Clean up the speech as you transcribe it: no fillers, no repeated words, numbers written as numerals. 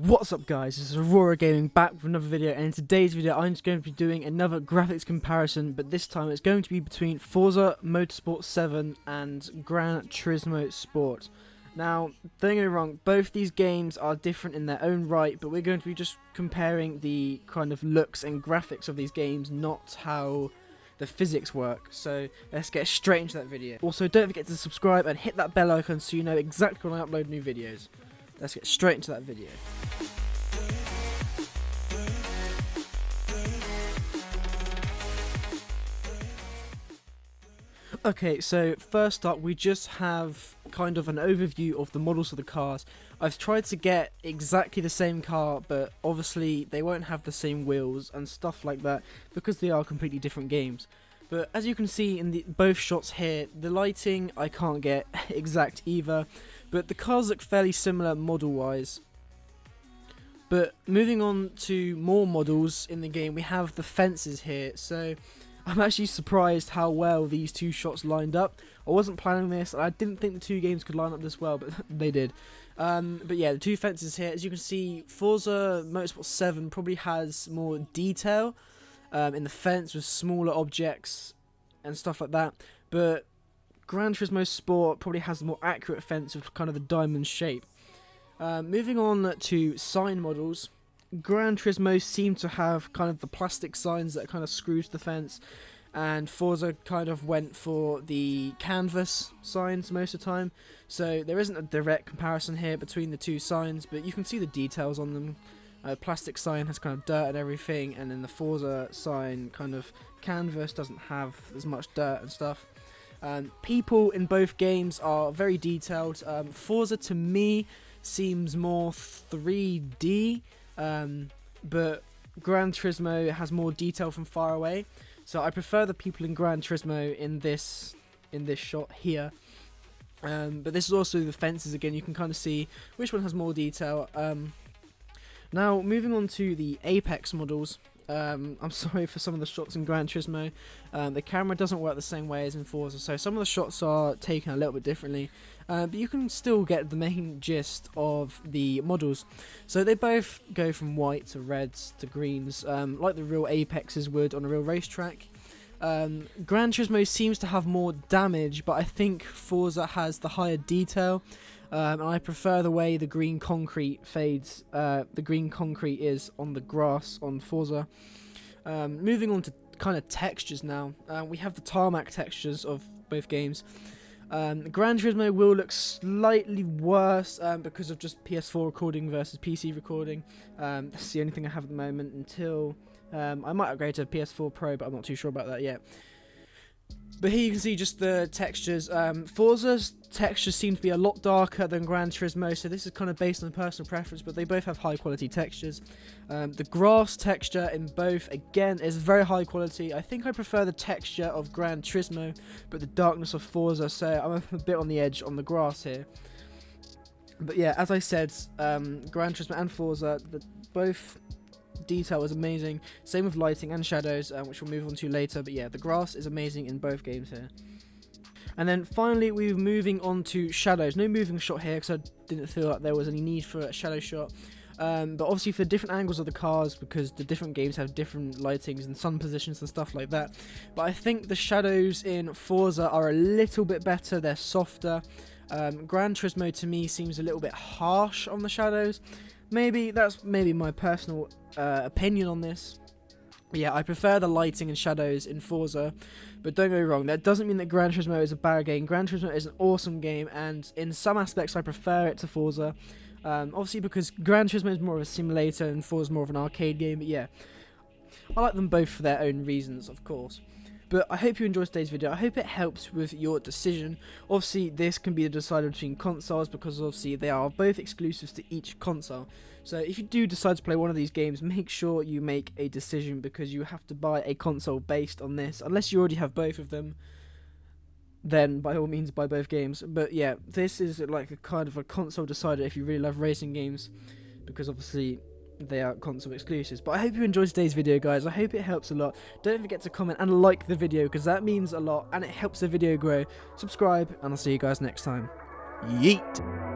What's up guys, this is Aurora Gaming back with another video, and in today's video I'm just going to be doing another graphics comparison, but this time it's going to be between Forza Motorsport 7 and Gran Turismo Sport. Now, don't get me wrong, both these games are different in their own right, but we're going to be just comparing the kind of looks and graphics of these games, not how the physics work. So let's get straight into that video. Also, don't forget to subscribe and hit that bell icon so you know exactly when I upload new videos. Let's get straight into that video. Okay, so first up we just have kind of an overview of the models of the cars. I've tried to get exactly the same car, but obviously they won't have the same wheels and stuff like that because they are completely different games. But as you can see in both shots here, the lighting I can't get exact either, but the cars look fairly similar model wise. But moving on to more models in the game, we have the fences here. So I'm actually surprised how well these two shots lined up. I wasn't planning this, and I didn't think the two games could line up this well, but they did. But yeah, the two fences here, as you can see, Forza Motorsport 7 probably has more detail in the fence with smaller objects and stuff like that. But Gran Turismo Sport probably has a more accurate fence with kind of the diamond shape. Moving on to sign models, Gran Turismo seem to have kind of the plastic signs that kind of screw to the fence, and Forza kind of went for the canvas signs most of the time. So there isn't a direct comparison here between the two signs, but you can see the details on them. Plastic sign has kind of dirt and everything, and then the Forza sign kind of canvas doesn't have as much dirt and stuff. People in both games are very detailed. Forza to me seems more 3D, but Gran Turismo has more detail from far away. So I prefer the people in Gran Turismo in this shot here. But this is also the fences again. You can kind of see which one has more detail. Now moving on to the Apex models. I'm sorry for some of the shots in Gran Turismo. The camera doesn't work the same way as in Forza, so some of the shots are taken a little bit differently. But you can still get the main gist of the models. So they both go from white to reds to greens, like the real Apexes would on a real racetrack. Gran Turismo seems to have more damage, but I think Forza has the higher detail. And I prefer the way the green concrete fades, the green concrete is on the grass on Forza. Moving on to kind of textures now, we have the tarmac textures of both games. Gran Turismo will look slightly worse because of just PS4 recording versus PC recording. That's the only thing I have at the moment until I might upgrade to PS4 Pro, but I'm not too sure about that yet. But here you can see just the textures. Forza's textures seem to be a lot darker than Gran Turismo, so this is kind of based on personal preference, but they both have high quality textures. The grass texture in both, again, is very high quality. I think I prefer the texture of Gran Turismo, but the darkness of Forza, so I'm a bit on the edge on the grass here. But yeah, as I said, Gran Turismo and Forza, both detail is amazing, same with lighting and shadows, which we'll move on to later. But yeah, the grass is amazing in both games here. And then finally we're moving on to shadows. No moving shot here because I didn't feel like there was any need for a shadow shot, but obviously for the different angles of the cars, because the different games have different lightings and sun positions and stuff like that. But I think the shadows in Forza are a little bit better, they're softer. Gran Turismo to me seems a little bit harsh on the shadows. That's maybe my personal opinion on this. But yeah, I prefer the lighting and shadows in Forza, but don't get me wrong, that doesn't mean that Gran Turismo is a bad game. Gran Turismo is an awesome game, and in some aspects I prefer it to Forza. Obviously because Gran Turismo is more of a simulator and Forza is more of an arcade game, but yeah, I like them both for their own reasons, of course. But I hope you enjoyed today's video. I hope it helps with your decision. Obviously, this can be decided between consoles because obviously they are both exclusives to each console. So if you do decide to play one of these games, make sure you make a decision because you have to buy a console based on this. Unless you already have both of them, then by all means buy both games. But yeah, this is like a kind of a console decider if you really love racing games, because obviously they are console exclusives. But I hope you enjoyed today's video, guys. I hope it helps a lot. Don't forget to comment and like the video because that means a lot and it helps the video grow. Subscribe and I'll see you guys next time. Yeet!